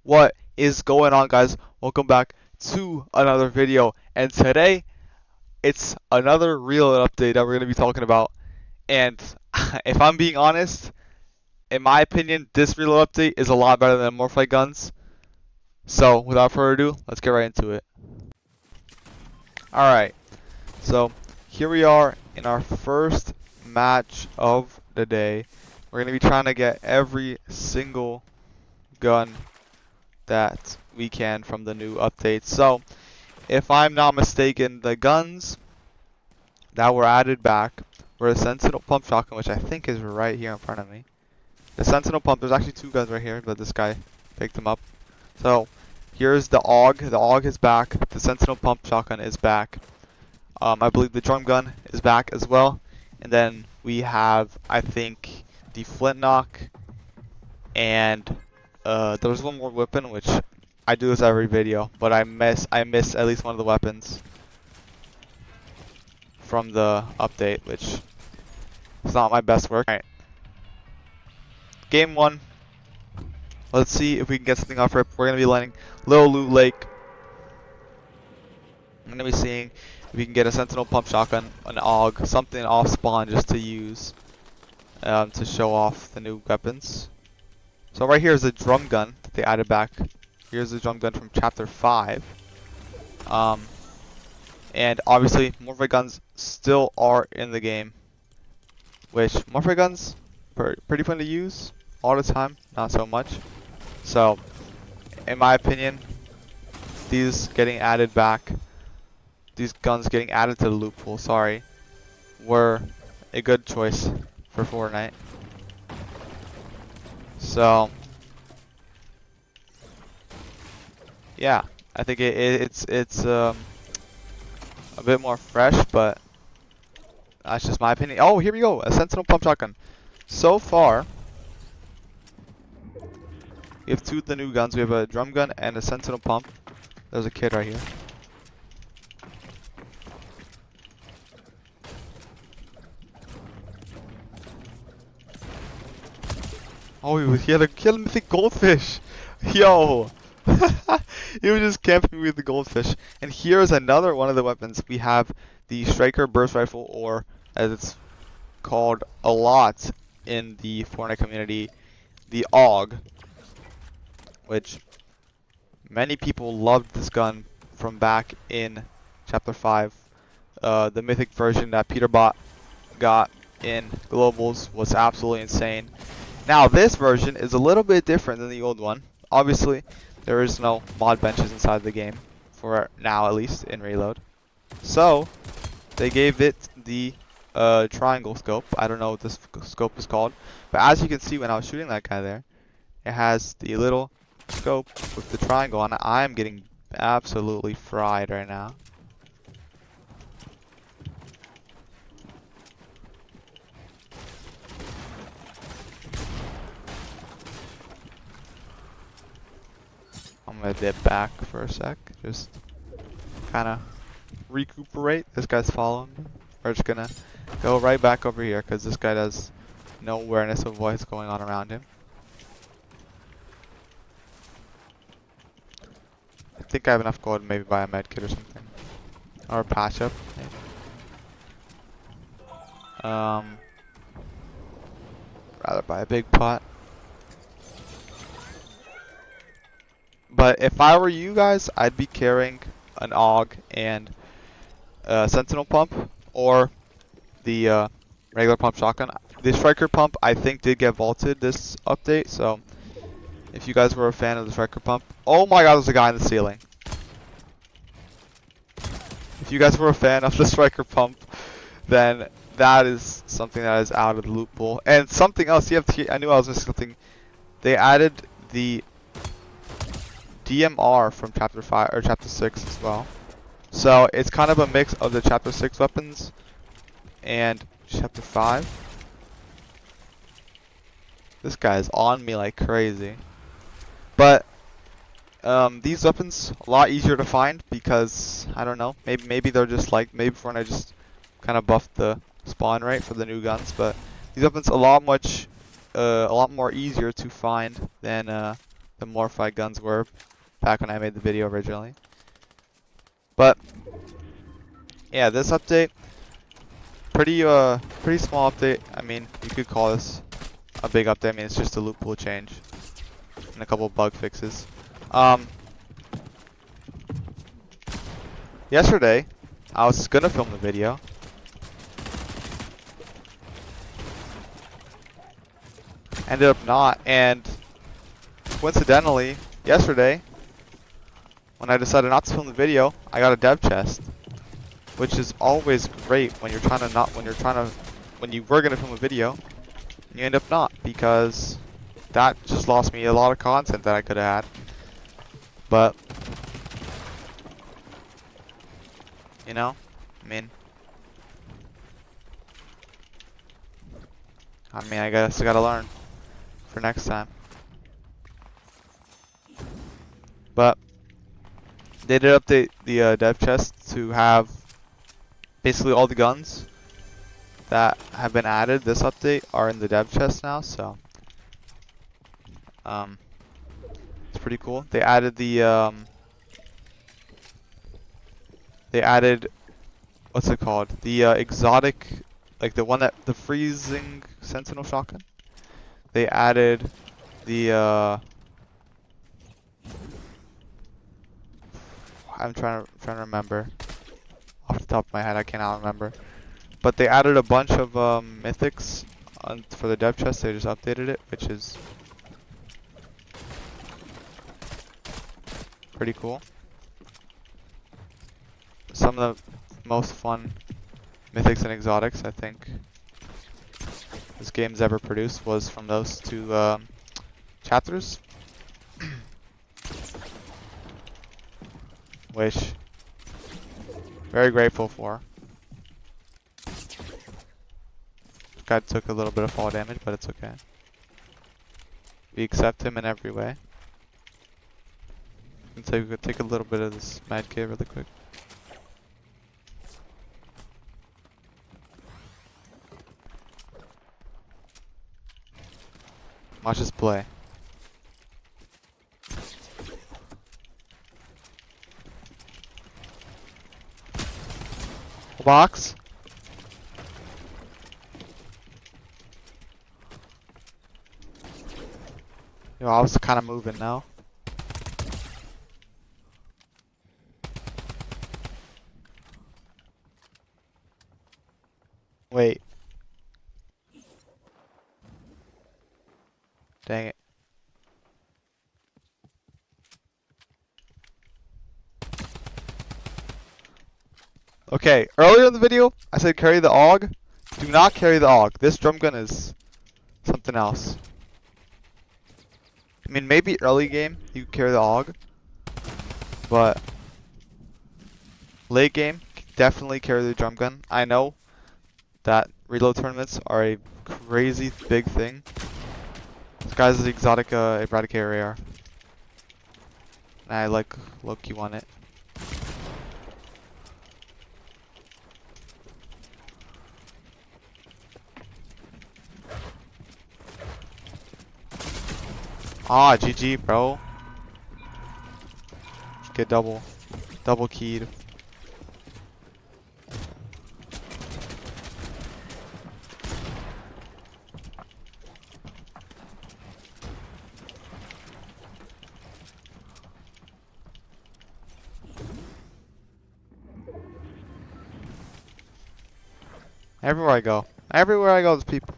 What is going on, guys? Welcome back to another video, and today it's another real update that we're going to be talking about. And if I'm being honest, in my opinion, this real update is a lot better than Morphlite guns. So without further ado, let's get right into it. Alright, so here we are in our first match of the day. We're going to be trying to get every single gun that we can from the new update. So if I'm not mistaken, the guns that were added back were a Sentinel pump shotgun, which I think is right here in front of me. The Sentinel pump, there's actually two guns right here, but this guy picked them up. So here's the AUG. The AUG is back. The Sentinel pump shotgun is back. I believe the drum gun is back as well. And then we have, I think, the flintlock, and there's one more weapon, which I do this every video, but I miss at least one of the weapons from the update, which is not my best work. Alright. Game 1. Let's see if we can get something off rip. We're going to be landing Little Loot Lake. I'm going to be seeing if we can get a Sentinel pump shotgun, an AUG, something off spawn just to use to show off the new weapons. So right here is the drum gun that they added back. Here's the drum gun from Chapter 5. And obviously, Morphlite guns still are in the game. Which, Morphlite guns, pretty fun to use all the time, not so much. So, in my opinion, these getting added back, these guns getting added to the loot pool, sorry, were a good choice for Fortnite. So, yeah, I think it's a bit more fresh, but that's just my opinion. Oh, here we go, a Sentinel pump shotgun. So far, we have two of the new guns. We have a drum gun and a Sentinel pump. There's a kid right here. Oh, he had a mythic goldfish. Yo. He was just camping with the goldfish. And here's another one of the weapons. We have the Striker Burst Rifle, or as it's called a lot in the Fortnite community, the AUG, which many people loved this gun from back in Chapter 5. The mythic version that Peterbot got in Globals was absolutely insane. Now this version is a little bit different than the old one. Obviously, there is no mod benches inside the game, for now at least, in Reload. So, they gave it the triangle scope. I don't know what this scope is called. But as you can see when I was shooting that guy there, it has the little scope with the triangle on it. I am getting absolutely fried right now. I'm gonna dip back for a sec, just kind of recuperate. This guy's following me. We're just gonna go right back over here because this guy has no awareness of what's going on around him. I think I have enough gold, maybe buy a med kit or something, or a patch up. Maybe. Rather buy a big pot. But if I were you guys, I'd be carrying an AUG and a Sentinel pump, or the regular pump shotgun. The Striker pump, I think, did get vaulted this update, so if you guys were a fan of the Striker pump... Oh my god, there's a guy in the ceiling. If you guys were a fan of the Striker pump, then that is something that is out of the loot pool. And something else, I knew I was missing something. They added the DMR from Chapter 5 or Chapter 6 as well. So it's kind of a mix of the Chapter 6 weapons and Chapter 5. This guy is on me like crazy. But these weapons a lot easier to find because I don't know, maybe they're just like, maybe Fortnite just kind of buffed the spawn rate for the new guns, but these weapons a lot more easier to find than the modified guns were back when I made the video originally. But yeah, this update, pretty small update. I mean, you could call this a big update. I mean, it's just a loot pool change and a couple bug fixes. Yesterday, I was gonna film the video. Ended up not, and coincidentally, yesterday, when I decided not to film the video, I got a dev chest, which is always great when you're trying to when you were gonna film a video, and you end up not, because that just lost me a lot of content that I could have had. But you know, I guess I gotta learn for next time. But they did update the dev chest to have basically all the guns that have been added this update are in the dev chest now, so it's pretty cool. They added the what's it called? The exotic, like the freezing Sentinel shotgun. They added the I'm trying to remember off the top of my head. I cannot remember. But they added a bunch of mythics for the dev chest. They just updated it, which is pretty cool. Some of the most fun mythics and exotics I think this game's ever produced was from those two chapters. Which very grateful for. Guy took a little bit of fall damage, but it's okay. We accept him in every way. We could take a little bit of this med kit really quick. Watch us play. Box. Yo, I was kind of moving now. Wait. Dang it. Okay, earlier in the video, I said carry the AUG. Do not carry the AUG. This drum gun is something else. I mean, maybe early game you carry the AUG, but late game, definitely carry the drum gun. I know that reload tournaments are a crazy big thing. This guy's the exotic Eradicator AR. And I like low-key want it. Ah, GG, bro. Get double keyed. Everywhere I go, there's people.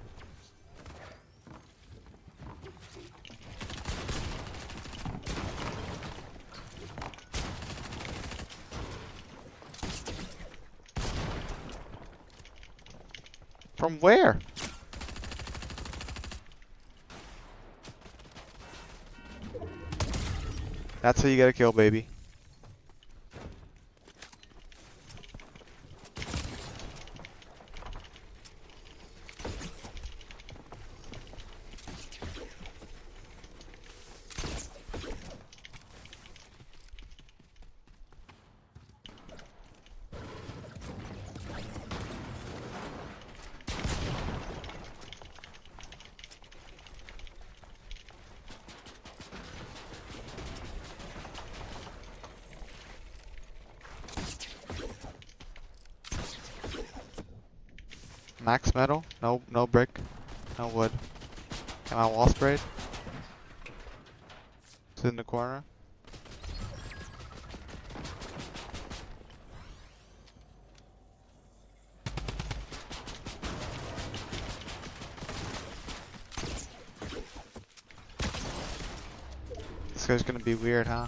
From where? That's how you get a kill, baby. Max metal? No brick. No wood. Am I wall sprayed? It's in the corner. This guy's gonna be weird, huh?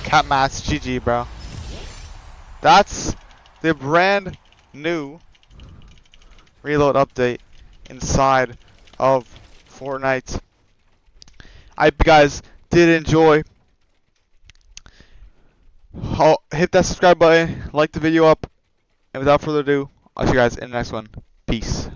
Cat Mass GG, bro. That's the brand new reload update inside of Fortnite. I hope you guys did enjoy. Hit that subscribe button, like the video up, and without further ado, I'll see you guys in the next one. Peace.